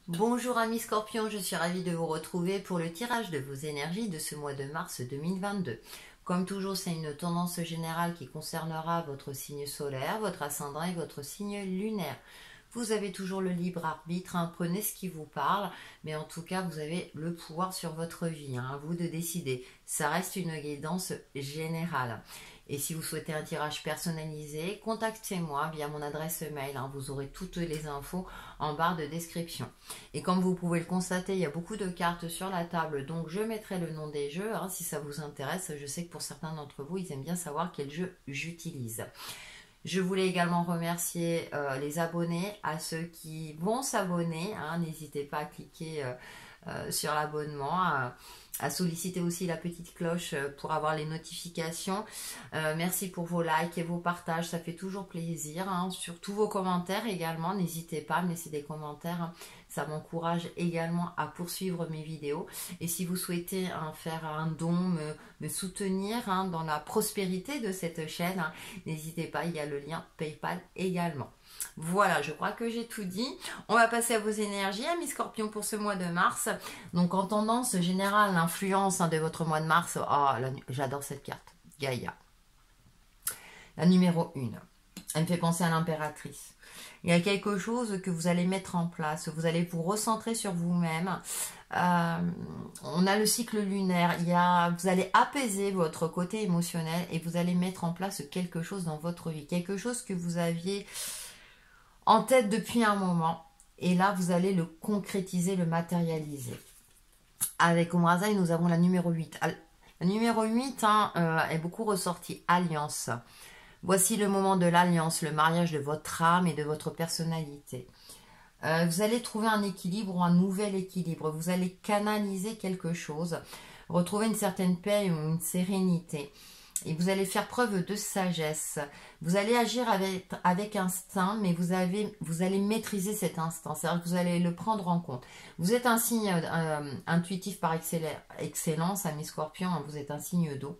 Bonjour amis Scorpions, je suis ravie de vous retrouver pour le tirage de vos énergies de ce mois de mars 2022. Comme toujours, c'est une tendance générale qui concernera votre signe solaire, votre ascendant et votre signe lunaire. Vous avez toujours le libre arbitre, prenez ce qui vous parle, mais en tout cas, vous avez le pouvoir sur votre vie, à vous de décider. Ça reste une guidance générale. Et si vous souhaitez un tirage personnalisé, contactez-moi via mon adresse mail. Vous aurez toutes les infos en barre de description. Et comme vous pouvez le constater, il y a beaucoup de cartes sur la table, donc je mettrai le nom des jeux si ça vous intéresse. Je sais que pour certains d'entre vous, ils aiment bien savoir quel jeu j'utilise. Je voulais également remercier les abonnés, à ceux qui vont s'abonner. N'hésitez pas à cliquer sur l'abonnement, à solliciter aussi la petite cloche pour avoir les notifications. Merci pour vos likes et vos partages, ça fait toujours plaisir. Sur tous vos commentaires également, n'hésitez pas à me laisser des commentaires. Ça m'encourage également à poursuivre mes vidéos. Et si vous souhaitez faire un don, me soutenir dans la prospérité de cette chaîne, n'hésitez pas, il y a le lien PayPal également. Voilà, je crois que j'ai tout dit. On va passer à vos énergies, amis Scorpions, pour ce mois de mars. Donc, en tendance générale, l'influence de votre mois de mars. J'adore cette carte, Gaïa. La numéro 1. Elle me fait penser à l'impératrice. Il y a quelque chose que vous allez mettre en place. Vous allez vous recentrer sur vous-même. On a le cycle lunaire. Vous allez apaiser votre côté émotionnel et vous allez mettre en place quelque chose dans votre vie. Quelque chose que vous aviez en tête depuis un moment. Et là, vous allez le concrétiser, le matérialiser. Avec Omrazaï, nous avons la numéro 8. La numéro 8 est beaucoup ressortie. Alliance. Voici le moment de l'alliance, le mariage de votre âme et de votre personnalité. Vous allez trouver un équilibre ou un nouvel équilibre. Vous allez canaliser quelque chose, retrouver une certaine paix ou une sérénité. Et vous allez faire preuve de sagesse. Vous allez agir avec instinct, mais vous allez maîtriser cet instinct. C'est-à-dire que vous allez le prendre en compte. Vous êtes un signe intuitif par excellence, amis Scorpions, vous êtes un signe d'eau.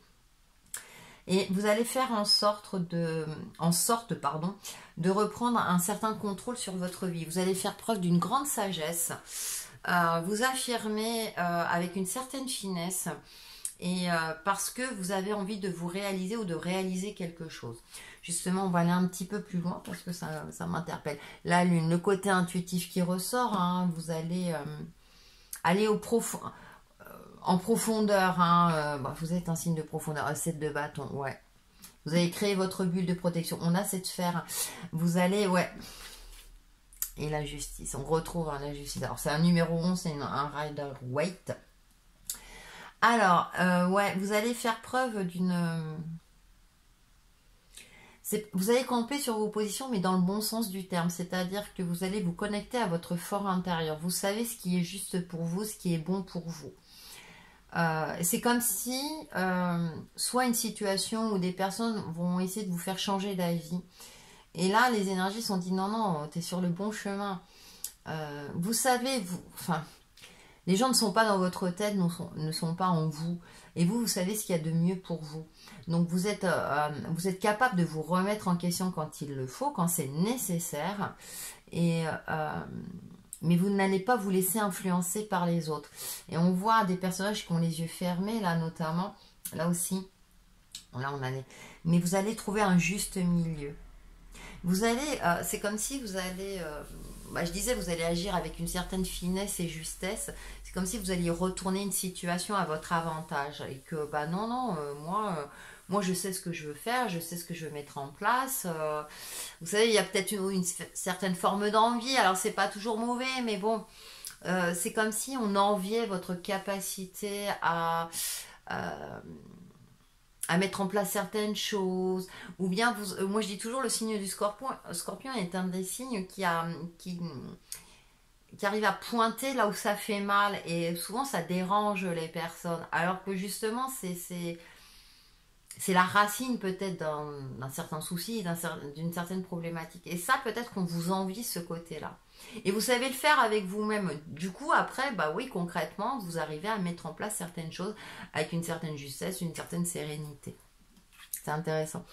Et vous allez faire en sorte de reprendre un certain contrôle sur votre vie. Vous allez faire preuve d'une grande sagesse, vous affirmer avec une certaine finesse, et parce que vous avez envie de vous réaliser ou de réaliser quelque chose. Justement, on va aller un petit peu plus loin parce que ça m'interpelle. La lune, le côté intuitif qui ressort, vous allez aller en profondeur, vous êtes un signe de profondeur, 7 de bâton, ouais. Vous allez créer votre bulle de protection. On a cette sphère. Vous allez, Et la justice. On retrouve la justice. Alors, c'est un numéro 11, c'est un Rider-Waite. Alors, vous allez faire preuve d'une... Vous allez camper sur vos positions, mais dans le bon sens du terme. C'est-à-dire que vous allez vous connecter à votre fort intérieur. Vous savez ce qui est juste pour vous, ce qui est bon pour vous. C'est comme si soit une situation où des personnes vont essayer de vous faire changer d'avis. Et là, les énergies sont dit non, tu es sur le bon chemin. Vous savez, les gens ne sont pas dans votre tête, ne sont pas en vous. Et vous savez ce qu'il y a de mieux pour vous. Donc, vous êtes capable de vous remettre en question quand il le faut, quand c'est nécessaire. Mais vous n'allez pas vous laisser influencer par les autres. Et on voit des personnages qui ont les yeux fermés, là notamment, là aussi. Là, mais vous allez trouver un juste milieu. Vous allez, c'est comme si vous allez, je disais, vous allez agir avec une certaine finesse et justesse. C'est comme si vous alliez retourner une situation à votre avantage. Et que, moi, je sais ce que je veux faire, je sais ce que je veux mettre en place. Vous savez, il y a peut-être une certaine forme d'envie. Alors, c'est pas toujours mauvais, mais bon, c'est comme si on enviait votre capacité à mettre en place certaines choses. Ou bien, moi, je dis toujours, le signe du scorpion est un des signes qui arrive à pointer là où ça fait mal. Et souvent, ça dérange les personnes. Alors que justement, c'est la racine peut-être d'un certain souci, d'une certaine problématique. Et ça, peut-être qu'on vous envie ce côté-là. Et vous savez le faire avec vous-même. Du coup, après, concrètement, vous arrivez à mettre en place certaines choses avec une certaine justesse, une certaine sérénité. C'est intéressant.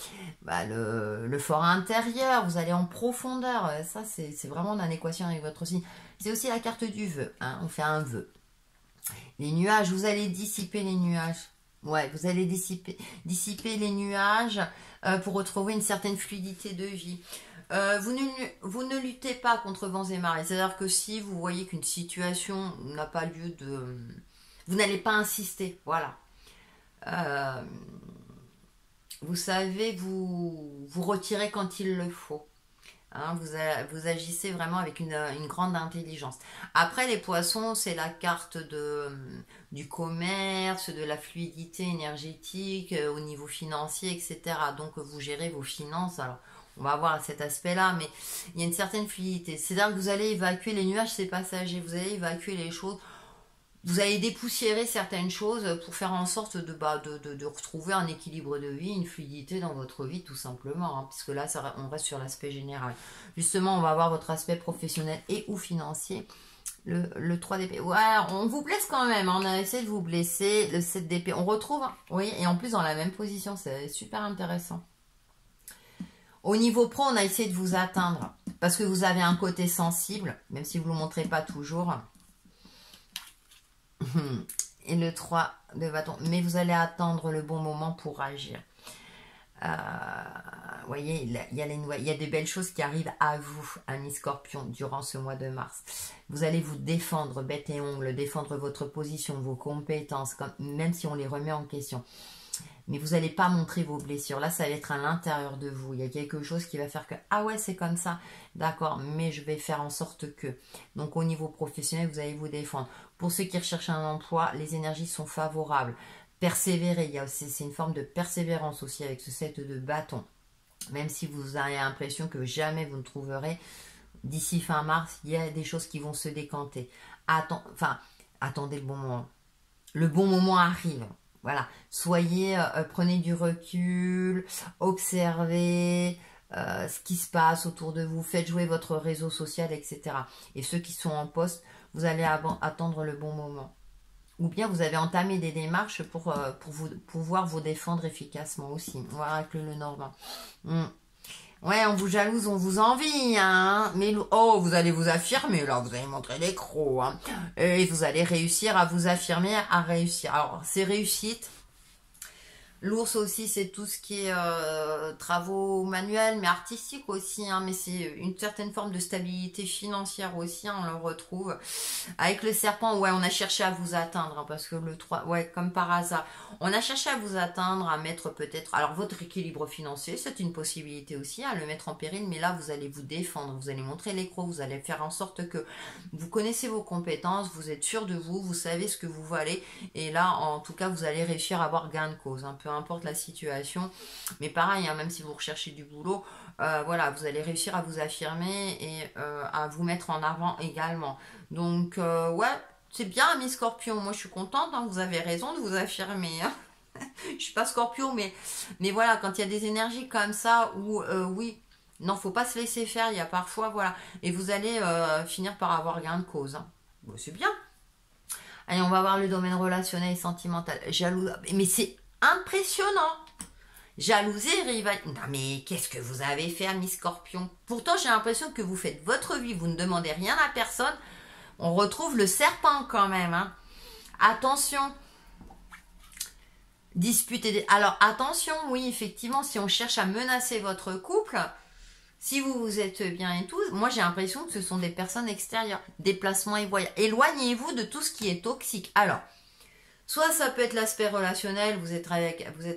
Bah, le fort intérieur, vous allez en profondeur. Ça, c'est vraiment en équation avec votre signe. C'est aussi la carte du vœu. Hein. On fait un vœu. Les nuages, vous allez dissiper les nuages. Ouais, vous allez dissiper les nuages pour retrouver une certaine fluidité de vie. Vous ne luttez pas contre vents et marées. C'est-à-dire que si vous voyez qu'une situation n'a pas lieu de... Vous n'allez pas insister. Voilà. Vous savez vous retirer quand il le faut. Hein, vous agissez vraiment avec une grande intelligence. Après, les poissons, c'est la carte du commerce, de la fluidité énergétique au niveau financier, etc. Donc, vous gérez vos finances. Alors, on va voir cet aspect-là, mais il y a une certaine fluidité. C'est-à-dire que vous allez évacuer les nuages, c'est passager. Vous allez évacuer les choses. Vous allez dépoussiérer certaines choses pour faire en sorte de retrouver un équilibre de vie, une fluidité dans votre vie tout simplement, hein, puisque là on reste sur l'aspect général. Justement, on va voir votre aspect professionnel et ou financier. Le 3 d'épée. Ouais, on vous blesse quand même, hein, on a essayé de vous blesser. Le 7 d'épée, on retrouve, hein, oui, et en plus dans la même position, c'est super intéressant. Au niveau pro, on a essayé de vous atteindre, parce que vous avez un côté sensible, même si vous ne le montrez pas toujours. Et le 3 de bâton. Mais vous allez attendre le bon moment pour agir. Vous voyez, il y a des belles choses qui arrivent à vous, amis Scorpion, durant ce mois de mars. Vous allez vous défendre, bête et ongle, défendre votre position, vos compétences, même si on les remet en question. Mais vous n'allez pas montrer vos blessures. Là, ça va être à l'intérieur de vous. Il y a quelque chose qui va faire que, ah ouais, c'est comme ça. D'accord, mais je vais faire en sorte que. Donc, au niveau professionnel, vous allez vous défendre. Pour ceux qui recherchent un emploi, les énergies sont favorables. Persévérer, c'est une forme de persévérance aussi avec ce 7 de bâton. Même si vous avez l'impression que jamais vous ne trouverez, d'ici fin mars, il y a des choses qui vont se décanter. Attendez le bon moment. Le bon moment arrive. Voilà, prenez du recul, observez ce qui se passe autour de vous, faites jouer votre réseau social, etc. Et ceux qui sont en poste, vous allez attendre le bon moment. Ou bien vous avez entamé des démarches pour pouvoir vous défendre efficacement aussi. Voilà avec le Normand. Ouais, on vous jalouse, on vous envie, hein. Mais vous allez vous affirmer, là, vous allez montrer les crocs, hein. Et vous allez réussir à vous affirmer, à réussir. Alors, c'est réussite. L'ours aussi, c'est tout ce qui est travaux manuels, mais artistiques aussi, hein, mais c'est une certaine forme de stabilité financière aussi, hein, on le retrouve. Avec le serpent, ouais, on a cherché à vous atteindre, hein, parce que le 3, ouais, comme par hasard, on a cherché à vous atteindre, à mettre peut-être, alors votre équilibre financier, c'est une possibilité aussi, à le mettre en péril, mais là, vous allez vous défendre, vous allez montrer les crocs, vous allez faire en sorte que vous connaissez vos compétences, vous êtes sûr de vous, vous savez ce que vous valez, et là, en tout cas, vous allez réussir à avoir gain de cause, un peu importe la situation, mais pareil, hein, même si vous recherchez du boulot, voilà, vous allez réussir à vous affirmer et à vous mettre en avant également. Donc, ouais, c'est bien, amis Scorpion, moi je suis contente, hein, vous avez raison de vous affirmer, hein. Je suis pas Scorpion, mais voilà, quand il y a des énergies comme ça, où, oui, non, faut pas se laisser faire, il y a parfois, voilà, et vous allez finir par avoir gain de cause, hein. Bon, c'est bien. Allez, on va voir le domaine relationnel et sentimental. Jaloux, mais c'est impressionnant. Jalousie, rivalité. Non mais qu'est-ce que vous avez fait, amis Scorpion? Pourtant, j'ai l'impression que vous faites votre vie, vous ne demandez rien à personne. On retrouve le serpent quand même, hein. Attention. Disputer. Alors, attention, oui, effectivement, si on cherche à menacer votre couple, si vous êtes bien et tout, moi j'ai l'impression que ce sont des personnes extérieures. Déplacements et voyages. Éloignez-vous de tout ce qui est toxique. Alors, soit ça peut être l'aspect relationnel, vous êtes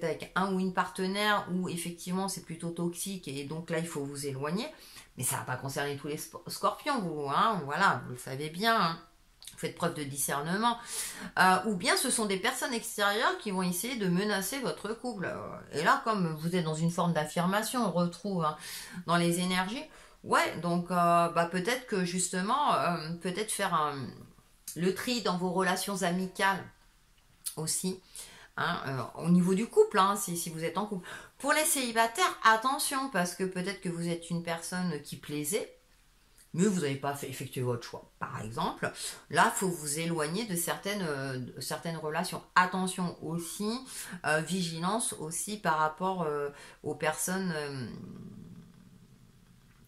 avec un ou une partenaire où effectivement c'est plutôt toxique et donc là il faut vous éloigner. Mais ça ne va pas concerner tous les scorpions, vous, hein, voilà, vous le savez bien, hein. Vous faites preuve de discernement. Ou bien ce sont des personnes extérieures qui vont essayer de menacer votre couple. Et là, comme vous êtes dans une forme d'affirmation, on retrouve, hein, dans les énergies, ouais, donc peut-être que justement, peut-être faire le tri dans vos relations amicales aussi, hein, au niveau du couple, hein, si vous êtes en couple. Pour les célibataires, attention, parce que peut-être que vous êtes une personne qui plaisait, mais vous n'avez pas effectué votre choix. Par exemple, là, il faut vous éloigner de certaines relations. Attention aussi, vigilance aussi par rapport aux personnes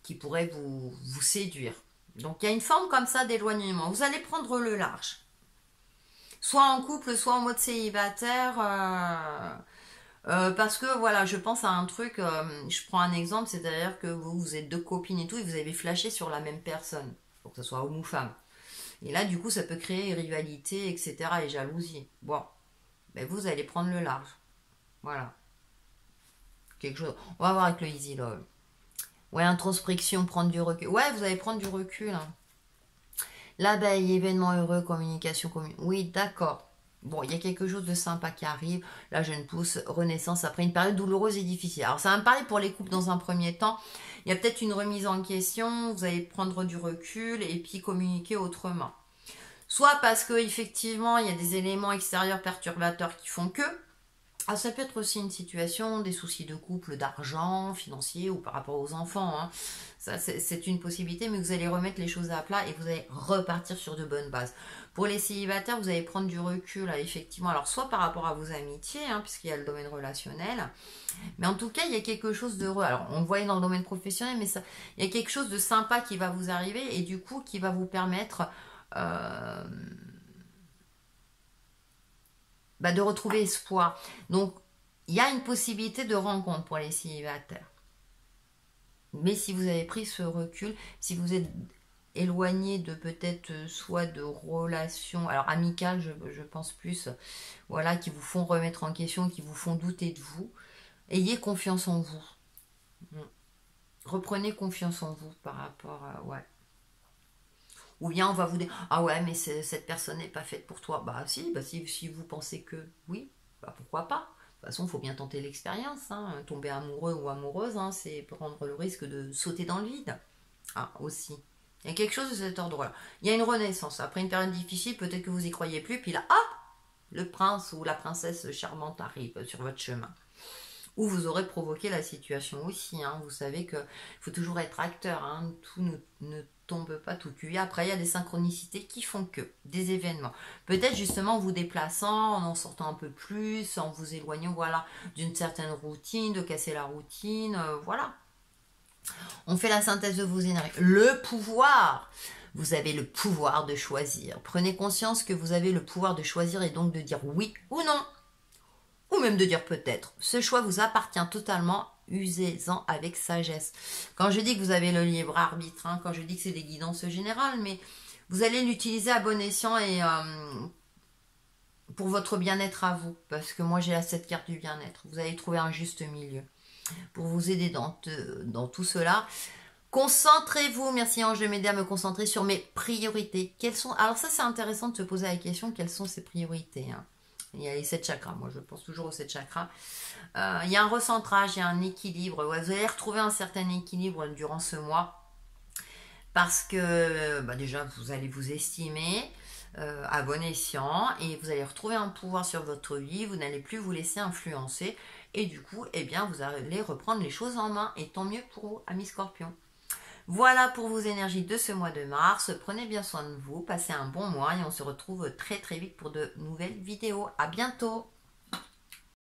qui pourraient vous séduire. Donc il y a une forme comme ça d'éloignement. Vous allez prendre le large. Soit en couple, soit en mode célibataire. Parce que voilà, je pense à un truc, je prends un exemple, c'est-à-dire que vous êtes deux copines et tout, et vous avez flashé sur la même personne, pour que ce soit homme ou femme. Et là, du coup, ça peut créer rivalité, etc. et jalousie. Bon, ben vous allez prendre le large. Voilà. Quelque chose. On va voir avec le easy love. Ouais, introspection, prendre du recul. Ouais, vous allez prendre du recul. Hein. L'abeille, événement heureux, communication commune. Oui, d'accord. Bon, il y a quelque chose de sympa qui arrive. La jeune pousse, renaissance après une période douloureuse et difficile. Alors, ça va me parler pour les couples dans un premier temps. Il y a peut-être une remise en question. Vous allez prendre du recul et puis communiquer autrement. Soit parce que effectivement, il y a des éléments extérieurs perturbateurs qui font que. Ah, ça peut être aussi une situation, des soucis de couple, d'argent, financier ou par rapport aux enfants. Hein. Ça, c'est une possibilité, mais vous allez remettre les choses à plat et vous allez repartir sur de bonnes bases. Pour les célibataires, vous allez prendre du recul, là, effectivement. Alors, soit par rapport à vos amitiés, hein, puisqu'il y a le domaine relationnel, mais en tout cas, il y a quelque chose d'heureux. Alors, on le voyait dans le domaine professionnel, mais ça, il y a quelque chose de sympa qui va vous arriver et du coup, qui va vous permettre de retrouver espoir. Donc, il y a une possibilité de rencontre pour les célibataires. Mais si vous avez pris ce recul, si vous êtes éloigné de peut-être soit de relations, alors amicales, je pense plus, voilà, qui vous font remettre en question, qui vous font douter de vous, ayez confiance en vous. Reprenez confiance en vous par rapport à... Ouais. Ou bien on va vous dire, ah ouais, mais cette personne n'est pas faite pour toi. Bah si vous pensez que oui, bah pourquoi pas. De toute façon, il faut bien tenter l'expérience. Hein. Tomber amoureux ou amoureuse, hein, c'est prendre le risque de sauter dans le vide. Ah, aussi. Il y a quelque chose de cet ordre-là. Il y a une renaissance. Après une période difficile, peut-être que vous y croyez plus, puis là, ah, le prince ou la princesse charmante arrive sur votre chemin. Ou vous aurez provoqué la situation aussi. Hein. Vous savez qu'il faut toujours être acteur. Hein. Tout ne tombe pas tout cuit. Après, il y a des synchronicités qui font que des événements. Peut-être justement en vous déplaçant, en sortant un peu plus, en vous éloignant, voilà, d'une certaine routine, de casser la routine, voilà. On fait la synthèse de vos énergies. Le pouvoir. Vous avez le pouvoir de choisir. Prenez conscience que vous avez le pouvoir de choisir et donc de dire oui ou non. Ou même de dire peut-être. Ce choix vous appartient totalement, usez-en avec sagesse. Quand je dis que vous avez le libre arbitre, hein, quand je dis que c'est des guidances générales, mais vous allez l'utiliser à bon escient et pour votre bien-être à vous. Parce que moi j'ai cette carte du bien-être. Vous allez trouver un juste milieu pour vous aider dans tout cela. Concentrez-vous, merci Ange de m'aider à me concentrer sur mes priorités. Alors ça c'est intéressant de se poser la question, quelles sont ces priorités, hein. Il y a les 7 chakras, moi je pense toujours aux 7 chakras. Il y a un recentrage, il y a un équilibre. Ouais, vous allez retrouver un certain équilibre durant ce mois. Parce que déjà, vous allez vous estimer à bon escient. Et vous allez retrouver un pouvoir sur votre vie. Vous n'allez plus vous laisser influencer. Et du coup, eh bien, vous allez reprendre les choses en main. Et tant mieux pour vous, amis Scorpions. Voilà pour vos énergies de ce mois de mars. Prenez bien soin de vous, passez un bon mois et on se retrouve très très vite pour de nouvelles vidéos. À bientôt!